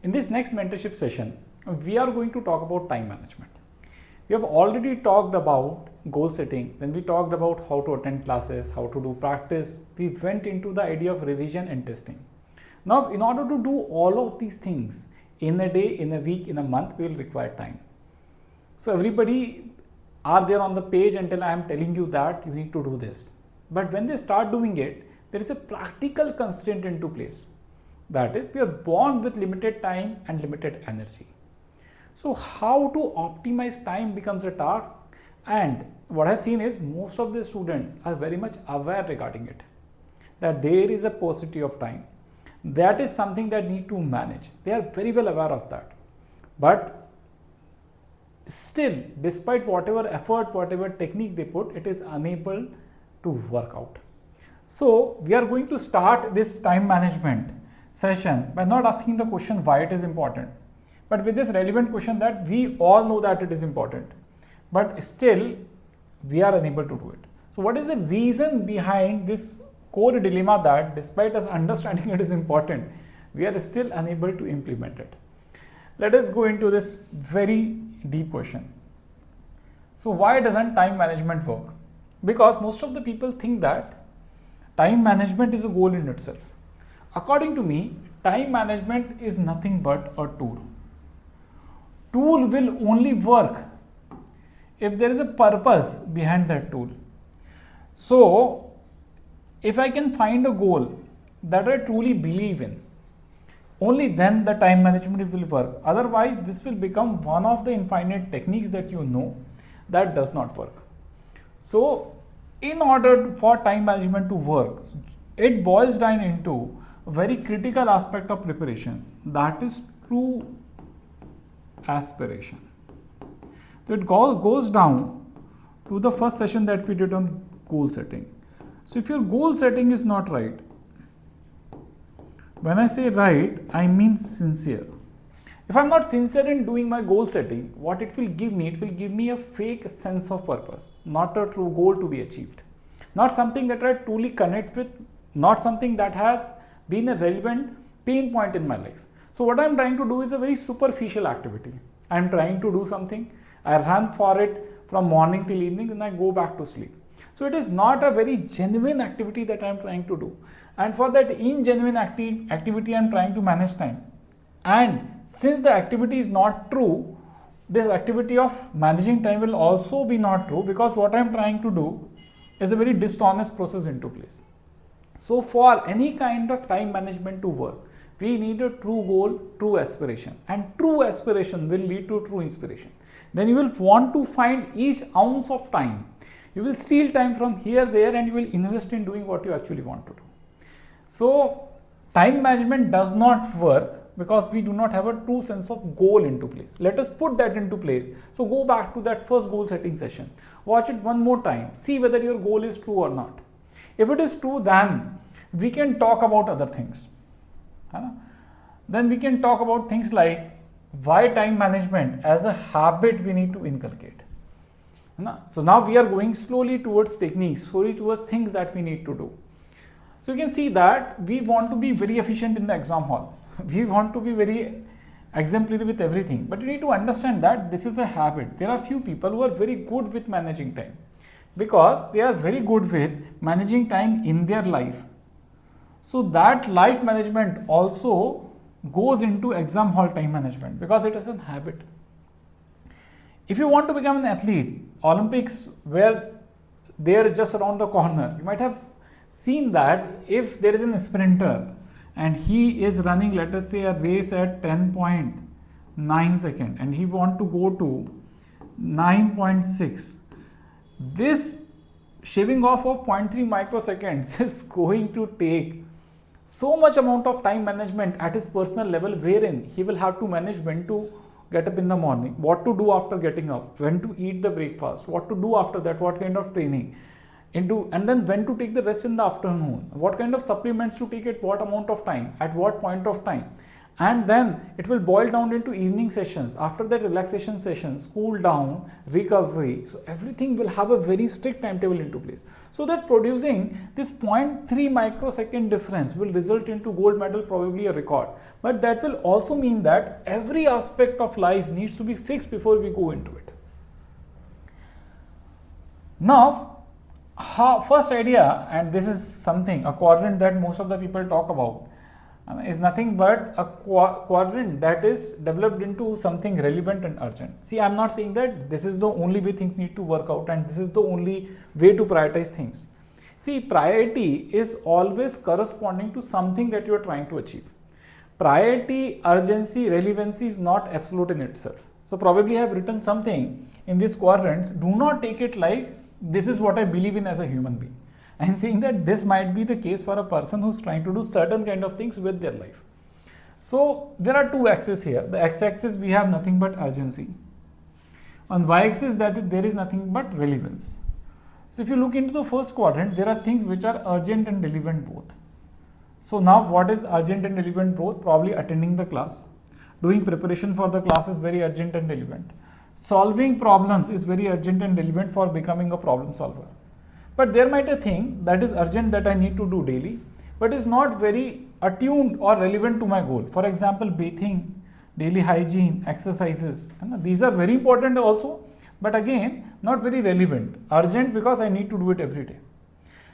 In this next mentorship session, we are going to talk about time management. We have already talked about goal setting, then we talked about how to attend classes, how to do practice. We went into the idea of revision and testing. Now, in order to do all of these things in a day, in a week, in a month, we will require time. So everybody are there on the page until I am telling you that you need to do this. But when they start doing it, there is a practical constraint into place. That is, we are born with limited time and limited energy. So how to optimize time becomes a task, and what I've seen is most of the students are very much aware regarding it, that there is a paucity of time. That is something that need to manage. They are very well aware of that. But still, despite whatever effort, whatever technique they put, it is unable to work out. So we are going to start this time management session by not asking the question why it is important, but with this relevant question that we all know that it is important, but still we are unable to do it. So what is the reason behind this core dilemma that despite us understanding it is important, we are still unable to implement it? Let us go into this very deep question. So why doesn't time management work? Because most of the people think that time management is a goal in itself. According to me, time management is nothing but a tool. Tool will only work if there is a purpose behind that tool. So, if I can find a goal that I truly believe in, only then the time management will work. Otherwise, this will become one of the infinite techniques that you know that does not work. So, in order for time management to work, it boils down into a very critical aspect of preparation, that is true aspiration. So it goes down to the first session that we did on goal setting. So if your goal setting is not right, when I say right, I mean sincere. If I'm not sincere in doing my goal setting, what it will give me a fake sense of purpose, not a true goal to be achieved, not something that I truly connect with, not something that has been a relevant pain point in my life. So what I'm trying to do is a very superficial activity. I'm trying to do something, I run for it from morning till evening, and I go back to sleep. So it is not a very genuine activity that I'm trying to do. And for that ingenuine activity, I'm trying to manage time. And since the activity is not true, this activity of managing time will also be not true, because what I'm trying to do is a very dishonest process into place. So for any kind of time management to work, we need a true goal, true aspiration, and true aspiration will lead to true inspiration. Then you will want to find each ounce of time. You will steal time from here, there, and you will invest in doing what you actually want to do. So time management does not work because we do not have a true sense of goal into place. Let us put that into place. So go back to that first goal setting session. Watch it one more time. See whether your goal is true or not. If it is true, then we can talk about other things. Then we can talk about things like why time management as a habit we need to inculcate. So now we are going slowly towards techniques, slowly towards things that we need to do. So you can see that we want to be very efficient in the exam hall. We want to be very exemplary with everything. But you need to understand that this is a habit. There are few people who are very good with managing time, because they are very good with managing time in their life. So that life management also goes into exam hall time management, because it is a habit. If you want to become an athlete, Olympics, where they are just around the corner, you might have seen that if there is a sprinter and he is running, let us say, a race at 10.9 seconds and he want to go to 9.6, this shaving off of 0.3 microseconds is going to take so much amount of time management at his personal level, wherein he will have to manage when to get up in the morning, what to do after getting up, when to eat the breakfast, what to do after that, what kind of training, and then when to take the rest in the afternoon, what kind of supplements to take at what amount of time, at what point of time, And then it will boil down into evening sessions. After that, relaxation sessions, cool down, recovery. So everything will have a very strict timetable into place. So that producing this 0.3 microsecond difference will result into gold medal, probably a record. But that will also mean that every aspect of life needs to be fixed before we go into it. Now, first idea, and this is something, a quadrant that most of the people talk about, is nothing but a quadrant that is developed into something relevant and urgent. See, I am not saying that this is the only way things need to work out and this is the only way to prioritize things. See, priority is always corresponding to something that you are trying to achieve. Priority, urgency, relevancy is not absolute in itself. So probably I have written something in these quadrants. Do not take it like this is what I believe in as a human being. I am saying that this might be the case for a person who's trying to do certain kind of things with their life. So there are two axes here. The x-axis we have nothing but urgency. On y-axis there is nothing but relevance. So if you look into the first quadrant, there are things which are urgent and relevant both. So now what is urgent and relevant both? Probably attending the class. Doing preparation for the class is very urgent and relevant. Solving problems is very urgent and relevant for becoming a problem solver. But there might be a thing that is urgent that I need to do daily, but is not very attuned or relevant to my goal. For example, bathing, daily hygiene, exercises. And these are very important also, but again, not very relevant. Urgent because I need to do it every day.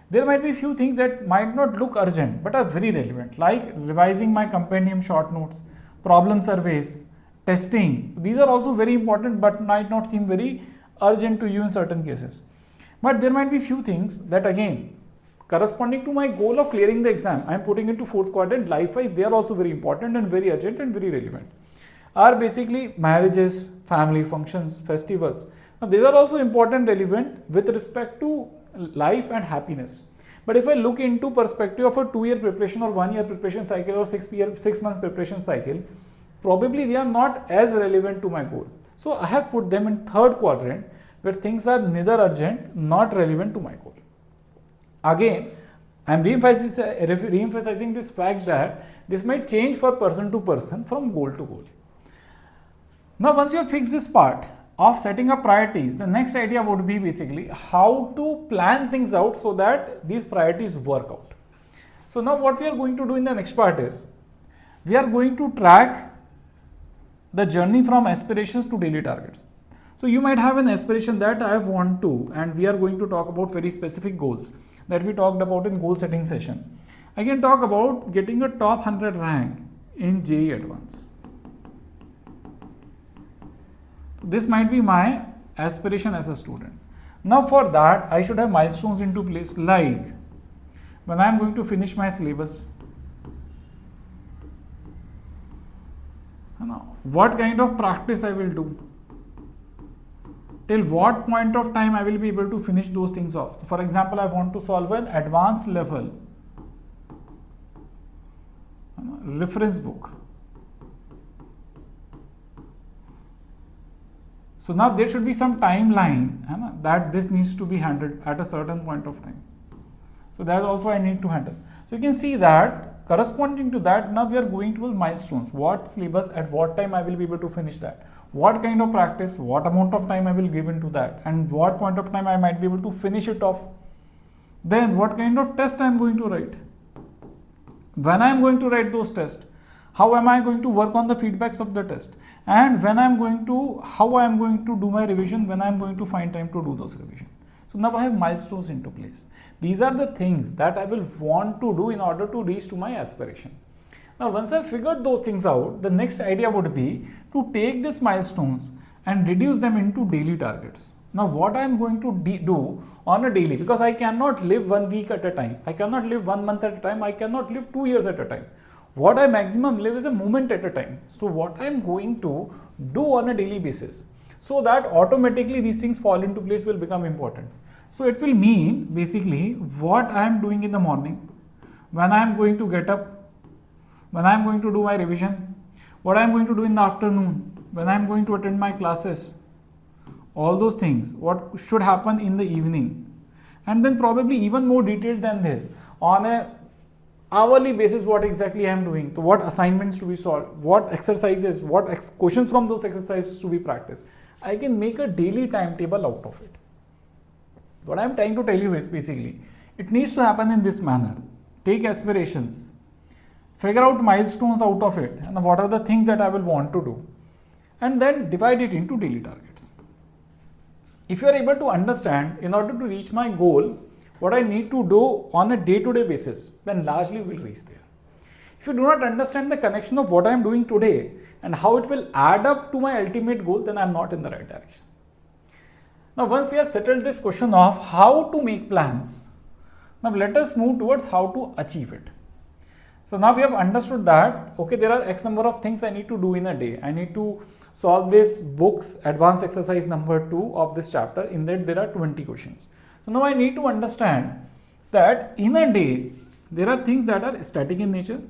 There might be a few things that might not look urgent, but are very relevant, like revising my compendium short notes, problem surveys, testing. These are also very important, but might not seem very urgent to you in certain cases. But there might be few things that again, corresponding to my goal of clearing the exam, I am putting into fourth quadrant, life-wise, they are also very important and very urgent and very relevant. Are basically marriages, family functions, festivals. Now these are also important, relevant with respect to life and happiness. But if I look into perspective of a 2-year preparation or 1-year preparation cycle or 6 months preparation cycle, probably they are not as relevant to my goal. So I have put them in third quadrant, where things are neither urgent, not relevant to my goal. Again, I am re-emphasizing this fact that this might change for person to person, from goal to goal. Now, once you have fixed this part of setting up priorities, the next idea would be basically how to plan things out so that these priorities work out. So now what we are going to do in the next part is, we are going to track the journey from aspirations to daily targets. So you might have an aspiration that I want to, and we are going to talk about very specific goals that we talked about in goal setting session. I can talk about getting a top 100 rank in JEE Advanced. This might be my aspiration as a student. Now for that, I should have milestones into place, like when I am going to finish my syllabus, what kind of practice I will do, till what point of time I will be able to finish those things off. So for example, I want to solve an advanced level reference book. So now there should be some timeline that this needs to be handled at a certain point of time. So that also I need to handle. So you can see that corresponding to that, now we are going to milestones. What syllabus, at what time I will be able to finish that. What kind of practice, what amount of time I will give into that, and what point of time I might be able to finish it off. Then what kind of test I am going to write. When I am going to write those tests, how am I going to work on the feedbacks of the test, and when I am going to, how I am going to do my revision, when I am going to find time to do those revisions. So now I have milestones into place. These are the things that I will want to do in order to reach to my aspiration. Now once I figured those things out, the next idea would be to take these milestones and reduce them into daily targets. Now what I am going to do on a daily, because I cannot live 1 week at a time, I cannot live 1 month at a time, I cannot live 2 years at a time. What I maximum live is a moment at a time. So what I am going to do on a daily basis, so that automatically these things fall into place, will become important. So it will mean basically what I am doing in the morning, when I am going to get up, when I am going to do my revision, what I am going to do in the afternoon, when I am going to attend my classes, all those things, what should happen in the evening, and then probably even more detailed than this, on a hourly basis what exactly I am doing. So what assignments to be solved, what exercises, what questions from those exercises to be practiced. I can make a daily timetable out of it. What I am trying to tell you is basically, it needs to happen in this manner. Take aspirations, figure out milestones out of it, and what are the things that I will want to do, and then divide it into daily targets. If you are able to understand, in order to reach my goal, what I need to do on a day-to-day basis, then largely we will reach there. If you do not understand the connection of what I am doing today and how it will add up to my ultimate goal, then I am not in the right direction. Now, once we have settled this question of how to make plans, now let us move towards how to achieve it. So now we have understood that, okay, there are X number of things I need to do in a day. I need to solve this book's advanced exercise number 2 of this chapter. In that there are 20 questions. So now I need to understand that in a day, there are things that are static in nature.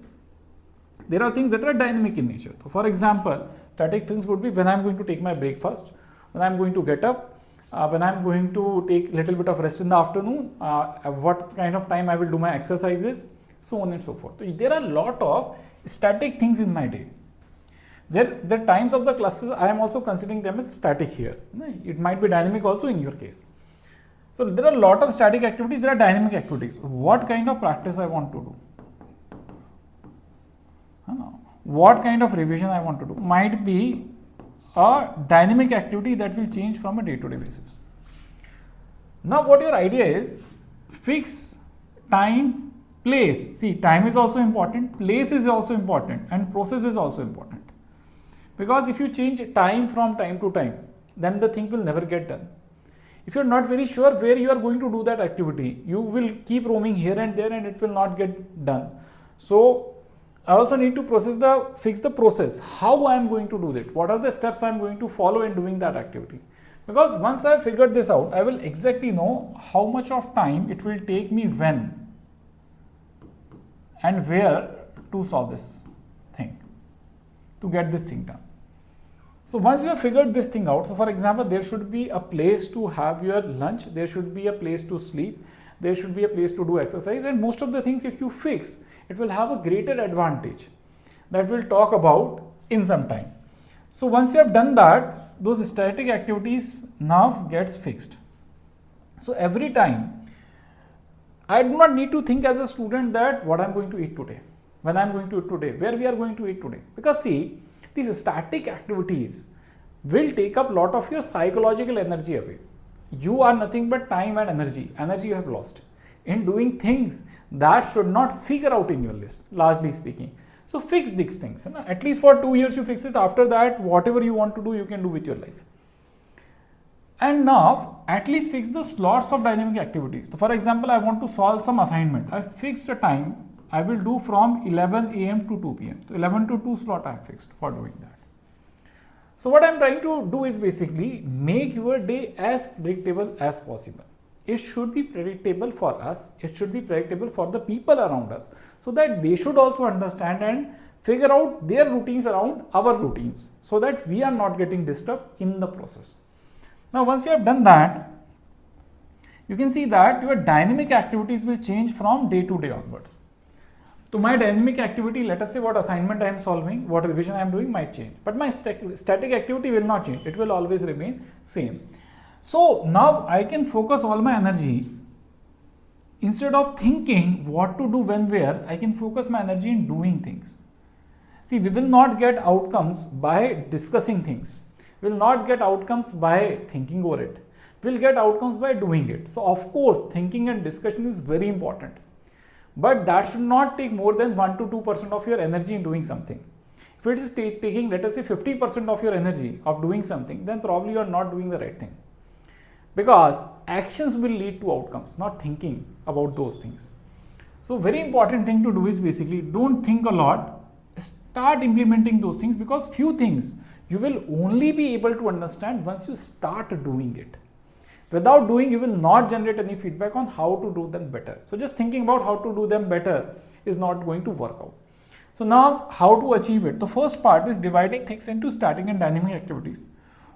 There are things that are dynamic in nature. So for example, static things would be when I am going to take my breakfast, when I am going to get up, when I am going to take little bit of rest in the afternoon, what kind of time I will do my exercises, so on and so forth. So there are a lot of static things in my day. The times of the classes, I am also considering them as static here. It might be dynamic also in your case. So there are a lot of static activities, there are dynamic activities. What kind of practice I want to do? What kind of revision I want to do? Might be a dynamic activity that will change from a day-to-day basis. Now what your idea is, fix time, place. See, time is also important, place is also important, and process is also important. Because if you change time from time to time, then the thing will never get done. If you are not very sure where you are going to do that activity, you will keep roaming here and there and it will not get done. So I also need to fix the process, how I am going to do that, what are the steps I am going to follow in doing that activity. Because once I have figured this out, I will exactly know how much of time it will take me when and where to solve this thing, to get this thing done. So once you have figured this thing out, so for example, there should be a place to have your lunch, there should be a place to sleep, there should be a place to do exercise, and most of the things if you fix, it will have a greater advantage that we'll talk about in some time. So once you have done that, those static activities now gets fixed. So every time, I do not need to think as a student that what I'm going to eat today, when I'm going to eat today, where we are going to eat today. Because see, these static activities will take up a lot of your psychological energy away. You are nothing but time and energy you have lost in doing things that should not figure out in your list, largely speaking. So fix these things. At least for 2 years you fix it. After that, whatever you want to do, you can do with your life. And now, at least fix the slots of dynamic activities. So for example, I want to solve some assignment. I fixed a time I will do from 11 a.m. to 2 p.m. So 11 to 2 slot I have fixed for doing that. So what I am trying to do is basically make your day as predictable as possible. It should be predictable for us. It should be predictable for the people around us, so that they should also understand and figure out their routines around our routines, so that we are not getting disturbed in the process. Now, once we have done that, you can see that your dynamic activities will change from day to day onwards. So my dynamic activity, let us say what assignment I am solving, what revision I am doing might change, but my static activity will not change. It will always remain same. So now I can focus all my energy. Instead of thinking what to do when, where, I can focus my energy in doing things. See, we will not get outcomes by discussing things. We will not get outcomes by thinking over it. We will get outcomes by doing it. So of course, thinking and discussion is very important. But that should not take more than 1 to 2% of your energy in doing something. If it is taking, let us say, 50% of your energy of doing something, then probably you are not doing the right thing. Because actions will lead to outcomes, not thinking about those things. So very important thing to do is basically don't think a lot, start implementing those things, because few things you will only be able to understand once you start doing it. Without doing, you will not generate any feedback on how to do them better. So just thinking about how to do them better is not going to work out. So now how to achieve it? The first part is dividing things into static and dynamic activities.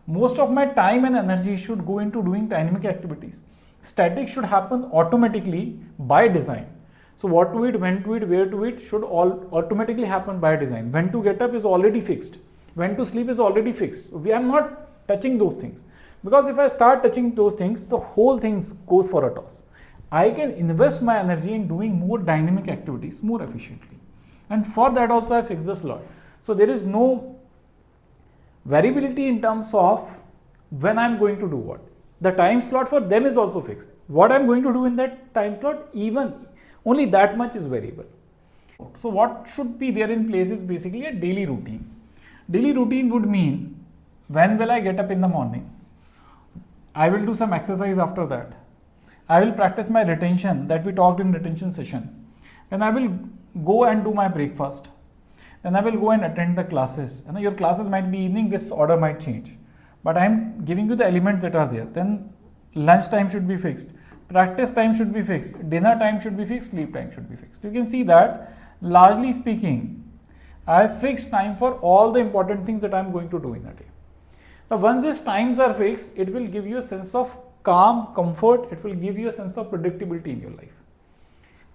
Most of my time and energy should go into doing dynamic activities. Static should happen automatically by design. So what to eat, when to eat, where to eat should all automatically happen by design. When to get up is already fixed. When to sleep is already fixed. We are not touching those things, because if I start touching those things, the whole thing goes for a toss. I can invest my energy in doing more dynamic activities more efficiently, and for that also I fix the slot. So there is no variability in terms of when I am going to do what. The time slot for them is also fixed. What I am going to do in that time slot, even only that much is variable. So what should be there in place is basically a daily routine. Daily routine would mean, when will I get up in the morning? I will do some exercise after that. I will practice my retention that we talked in retention session. Then I will go and do my breakfast. Then I will go and attend the classes. And your classes might be evening, this order might change. But I am giving you the elements that are there. Then lunch time should be fixed. Practice time should be fixed. Dinner time should be fixed. Sleep time should be fixed. You can see that, largely speaking, I have fixed time for all the important things that I am going to do in a day. Now, once these times are fixed, it will give you a sense of calm, comfort. It will give you a sense of predictability in your life.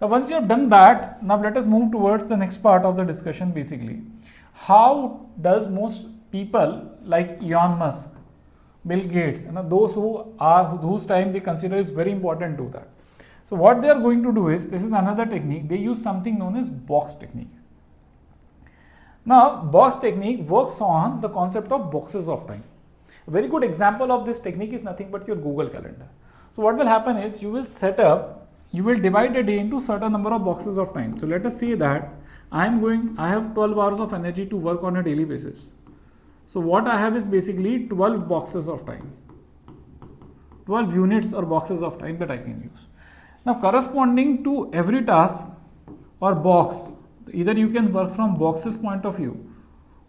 Now, once you have done that, now let us move towards the next part of the discussion. Basically, how does most people like Elon Musk, Bill Gates, and those whose time they consider is very important, do that. So what they are going to do is, this is another technique. They use something known as box technique. Now, box technique works on the concept of boxes of time. A very good example of this technique is nothing but your Google Calendar. So what will happen is, you will divide a day into certain number of boxes of time. So let us say that I have 12 hours of energy to work on a daily basis. So what I have is basically 12 boxes of time, 12 units or boxes of time that I can use. Now, corresponding to every task or box, either you can work from boxes point of view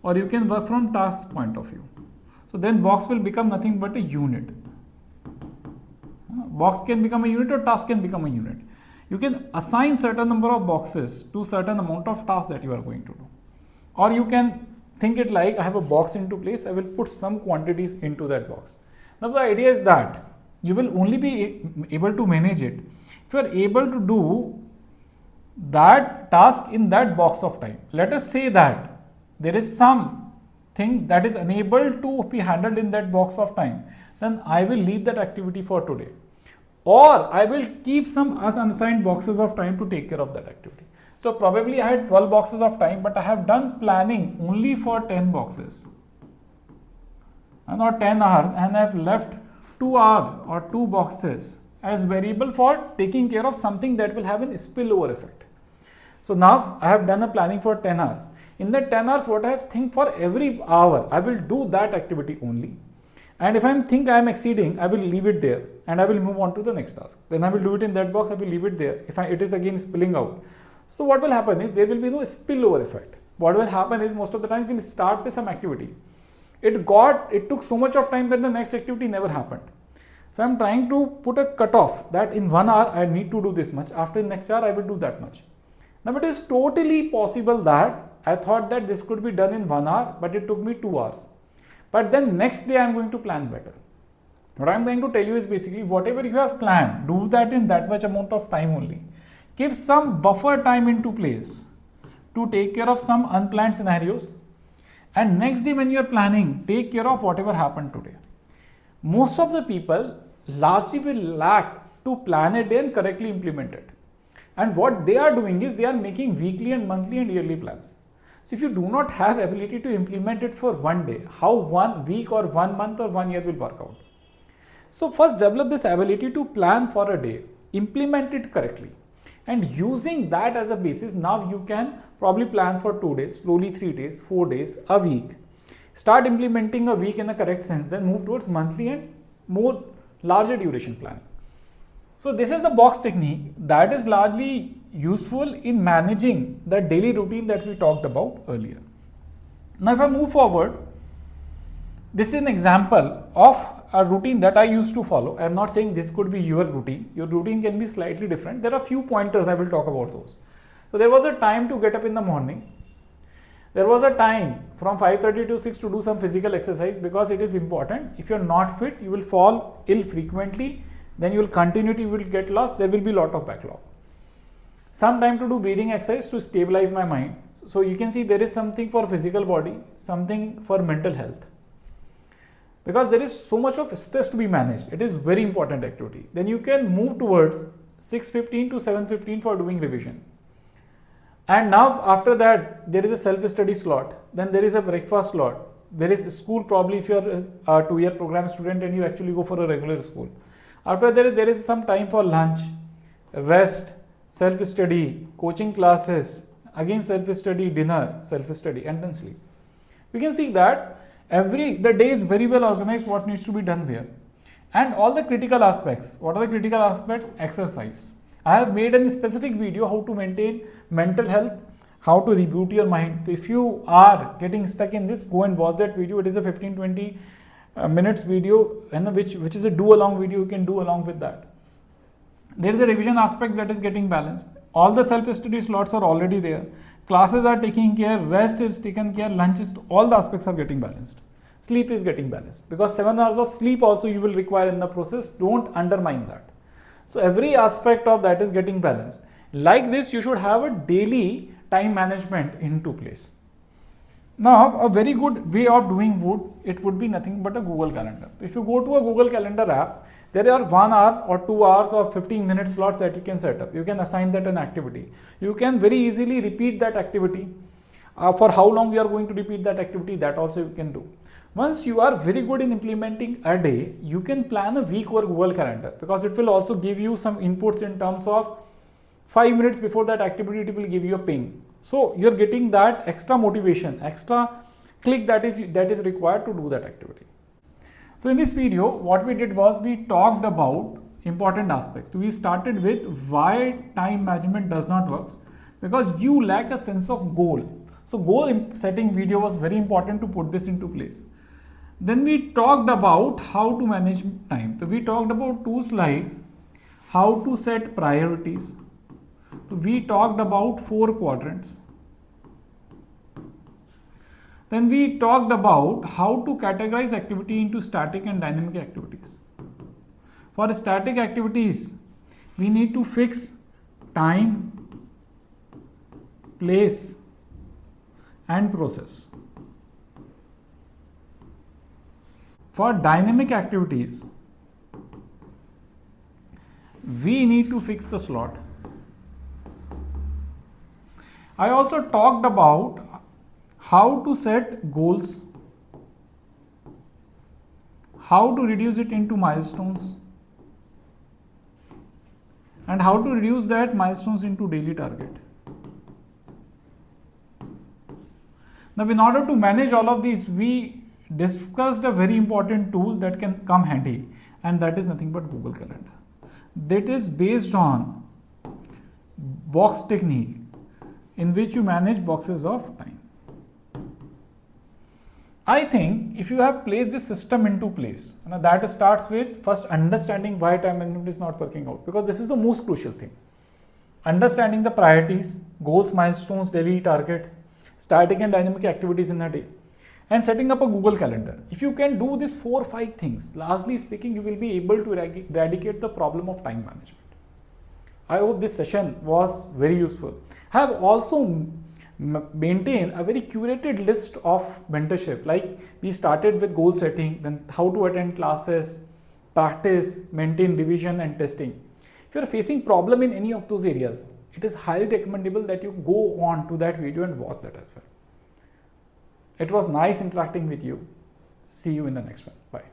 or you can work from task point of view. So then box will become nothing but a unit. Box can become a unit or task can become a unit. You can assign certain number of boxes to certain amount of tasks that you are going to do. Or you can think it like, I have a box into place, I will put some quantities into that box. Now the idea is that you will only be able to manage it if you are able to do that task in that box of time. Let us say that there is something that is unable to be handled in that box of time, then I will leave that activity for today. Or I will keep some unassigned boxes of time to take care of that activity. So probably I had 12 boxes of time, but I have done planning only for 10 boxes or 10 hours, and I have left 2 hours or 2 boxes as variable for taking care of something that will have a spillover effect. So now I have done a planning for 10 hours. In that 10 hours, what I have think for every hour, I will do that activity only. And if I think I am exceeding, I will leave it there and I will move on to the next task. Then I will do it in that box, I will leave it there. If it is again spilling out. So what will happen is, there will be no spillover effect. What will happen is, most of the time we will start with some activity. It took so much of time that the next activity never happened. So I am trying to put a cutoff that in 1 hour I need to do this much. After the next hour I will do that much. Now it is totally possible that I thought that this could be done in 1 hour, but it took me 2 hours. But then next day I am going to plan better. What I am going to tell you is basically, whatever you have planned, do that in that much amount of time only. Give some buffer time into place to take care of some unplanned scenarios. And next day when you are planning, take care of whatever happened today. Most of the people largely will lack to plan a day and correctly implement it. And what they are doing is, they are making weekly and monthly and yearly plans. So if you do not have ability to implement it for one day, how 1 week or 1 month or 1 year will work out? So first develop this ability to plan for a day, implement it correctly. And using that as a basis, now you can probably plan for 2 days, slowly 3 days, 4 days, a week. Start implementing a week in the correct sense, then move towards monthly and more larger duration planning. So this is the box technique that is largely useful in managing the daily routine that we talked about earlier. Now if I move forward, this is an example of a routine that I used to follow. I am not saying this could be your routine. Your routine can be slightly different. There are a few pointers, I will talk about those. So there was a time to get up in the morning. There was a time from 5:30 to 6 to do some physical exercise, because it is important. If you are not fit, you will fall ill frequently. Then you will continue, you will get lost. There will be a lot of backlog. some time to do breathing exercise to stabilize my mind. So you can see there is something for physical body, something for mental health. Because there is so much of stress to be managed, it is very important activity. Then you can move towards 6:15 to 7:15 for doing revision. And now after that, there is a self-study slot, then there is a breakfast slot, there is school probably if you are a 2-year program student and you actually go for a regular school. After that, there is some time for lunch, rest, self-study, coaching classes, again self-study, dinner, self-study, and then sleep. We can see that the day is very well organized what needs to be done where. And all the critical aspects. What are the critical aspects? Exercise. I have made a specific video how to maintain mental health, how to reboot your mind. So if you are getting stuck in this, go and watch that video. It is a 15-20 minutes video, and which is a do along video. You can do along with that. There is a revision aspect that is getting balanced. All the self-study slots are already there. Classes are taken care, rest is taken care, lunch is, all the aspects are getting balanced. Sleep is getting balanced because 7 hours of sleep also you will require in the process. Don't undermine that. So every aspect of that is getting balanced. Like this, you should have a daily time management into place. Now, a very good way of doing it would be nothing but a Google Calendar. If you go to a Google Calendar app, there are 1 hour or 2 hours or 15-minute slots that you can set up. You can assign that an activity. You can very easily repeat that activity. For how long you are going to repeat that activity, that also you can do. Once you are very good in implementing a day, you can plan a week over Google Calendar because it will also give you some inputs in terms of 5 minutes before that activity, it will give you a ping. So you're getting that extra motivation, extra click that is required to do that activity. So in this video, what we did was we talked about important aspects. We started with why time management does not work, because you lack a sense of goal. So goal setting video was very important to put this into place. Then we talked about how to manage time. So we talked about tools like how to set priorities. So we talked about 4 quadrants. Then we talked about how to categorize activity into static and dynamic activities. For static activities, we need to fix time, place, and process. For dynamic activities, we need to fix the slot. I also talked about how to set goals, how to reduce it into milestones, and how to reduce that milestones into daily target. Now, in order to manage all of these, we discussed a very important tool that can come handy, and that is nothing but Google Calendar. That is based on box technique, in which you manage boxes of time. I think if you have placed this system into place, that starts with first understanding why time management is not working out, because this is the most crucial thing. Understanding the priorities, goals, milestones, daily targets, static and dynamic activities in a day, and setting up a Google Calendar. If you can do these 4 or 5 things, largely speaking, you will be able to eradicate the problem of time management. I hope this session was very useful. I have also maintained a very curated list of mentorship. Like we started with goal setting, then how to attend classes, practice, maintain revision and testing. If you are facing problem in any of those areas, it is highly recommendable that you go on to that video and watch that as well. It was nice interacting with you. See you in the next one. Bye.